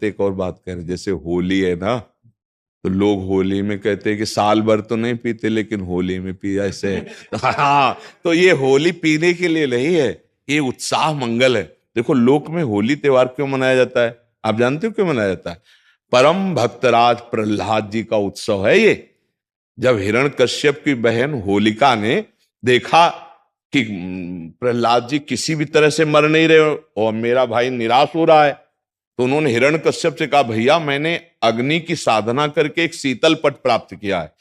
साथ एक और बात करें, जैसे होली है ना, तो लोग होली में कहते हैं कि साल भर तो नहीं पीते लेकिन होली में पी ऐसे है। हाँ, तो ये होली पीने के लिए नहीं है, ये उत्साह मंगल है। देखो लोक में होली त्योहार क्यों मनाया जाता है, आप जानते हो क्यों मनाया जाता है? परम भक्तराज प्रहलाद जी का उत्सव है ये। जब हिरण्यकश्यप की बहन होलिका ने देखा कि प्रहलाद जी किसी भी तरह से मर नहीं रहे और मेरा भाई निराश हो रहा है, तो उन्होंने हिरण्यकश्यप से कहा, भैया मैंने अग्नि की साधना करके एक शीतल पट प्राप्त किया है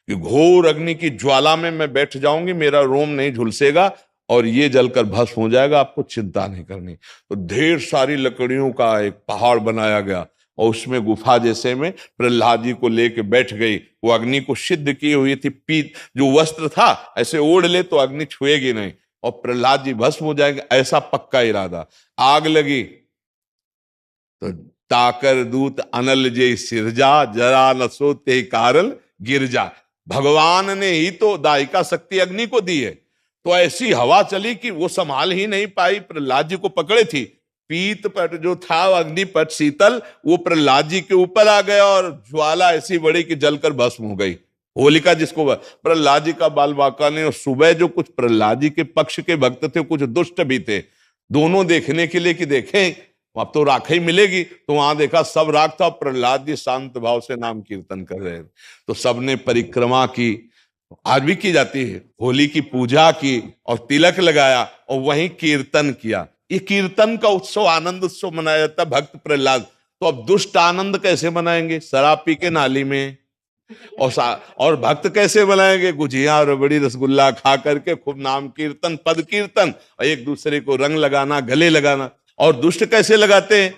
कि घोर अग्नि की ज्वाला में मैं बैठ जाऊंगी, मेरा रोम नहीं झुलसेगा और ये जलकर भस्म हो जाएगा, आपको चिंता नहीं करनी। तो ढेर सारी लकड़ियों का एक पहाड़ बनाया गया और उसमें गुफा जैसे में प्रहलाद जी को लेके बैठ गई। वो अग्नि को सिद्ध की हुई थी, पीत जो वस्त्र था ऐसे ओढ़ ले तो अग्नि छुएगी नहीं और प्रहलाद जी भस्म हो जाएंगे, ऐसा पक्का इरादा। आग लगी तो ताकर दूत अनल जे सिरजा, जरा न सोते कारण गिरजा। भगवान ने ही तो दायिका शक्ति अग्नि को दी है, तो ऐसी हवा चली कि वो संभाल ही नहीं पाई, प्रहलाद जी को पकड़े थी। पीत पट जो था अग्निपट शीतल, वो प्रहलाद जी के ऊपर आ गया और ज्वाला ऐसी बड़ी कि जलकर भस्म हो गई। होलिका जिसको प्रहलाद जी का बाल बांका ने, और सुबह जो कुछ प्रहलाद जी के पक्ष के भक्त थे कुछ दुष्ट भी थे, दोनों देखने के लिए कि देखें अब तो राख ही मिलेगी, तो वहां देखा सब राख था, प्रहलाद जी शांत भाव से नाम कीर्तन कर रहे थे। तो सबने परिक्रमा की, आज भी की जाती है, होली की पूजा की और तिलक लगाया और वहीं कीर्तन किया। ये कीर्तन का उत्सव, आनंद उत्सव मनाया जाता है भक्त प्रहलाद। तो अब दुष्ट आनंद कैसे मनाएंगे? शराब पी के नाली में। और भक्त कैसे बनाएंगे? गुजिया रबड़ी रसगुल्ला खा करके खूब नाम कीर्तन पद कीर्तन और एक दूसरे को रंग लगाना, गले लगाना। और दुष्ट कैसे लगाते हैं?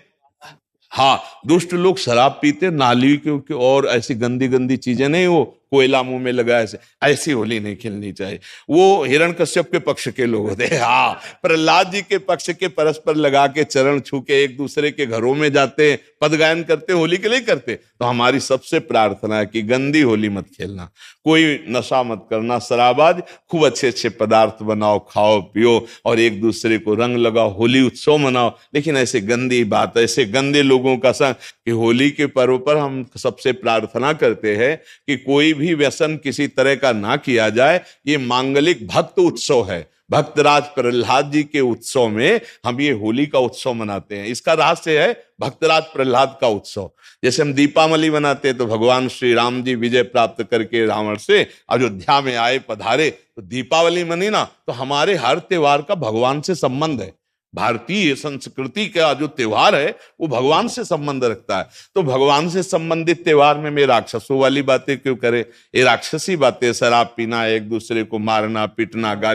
हाँ, दुष्ट लोग शराब पीते नाली के और ऐसी गंदी गंदी चीजें नहीं, वो कोयला मुंह में लगा ऐसे, ऐसी होली नहीं खेलनी चाहिए। वो हिरण्यकश्यप के पक्ष के लोग होते हैं। हाँ, प्रहलाद जी के पक्ष के परस्पर लगा के चरण छू के एक दूसरे के घरों में जाते हैं, पद गायन करते, होली के लिए करते। तो हमारी सबसे प्रार्थना है कि गंदी होली मत खेलना, कोई नशा मत करना, शराबाज, खूब अच्छे अच्छे पदार्थ बनाओ, खाओ पियो और एक दूसरे को रंग लगाओ, होली उत्सव मनाओ। लेकिन ऐसे गंदी बात, ऐसे गंदे लोगों का संग, कि होली के पर्व पर हम सबसे प्रार्थना करते हैं कि कोई भी व्यसन किसी तरह का ना किया जाए। ये मांगलिक भक्त उत्सव है, भक्तराज प्रहलाद जी के उत्सव में हम ये होली का उत्सव मनाते हैं। इसका रहस्य है भक्तराज प्रहलाद का उत्सव। जैसे हम दीपावली मनाते हैं तो भगवान श्री राम जी विजय प्राप्त करके रावण से अयोध्या में आए, पधारे, तो दीपावली मनी ना। तो हमारे हर त्योहार का भगवान से संबंध है। भारतीय संस्कृति का जो त्योहार है वो भगवान से संबंध रखता है। तो भगवान से संबंधित त्योहार में मैं राक्षसों वाली बातें क्यों करे? ये राक्षसी बातें, शराब पीना, एक दूसरे को मारना पीटना, गाली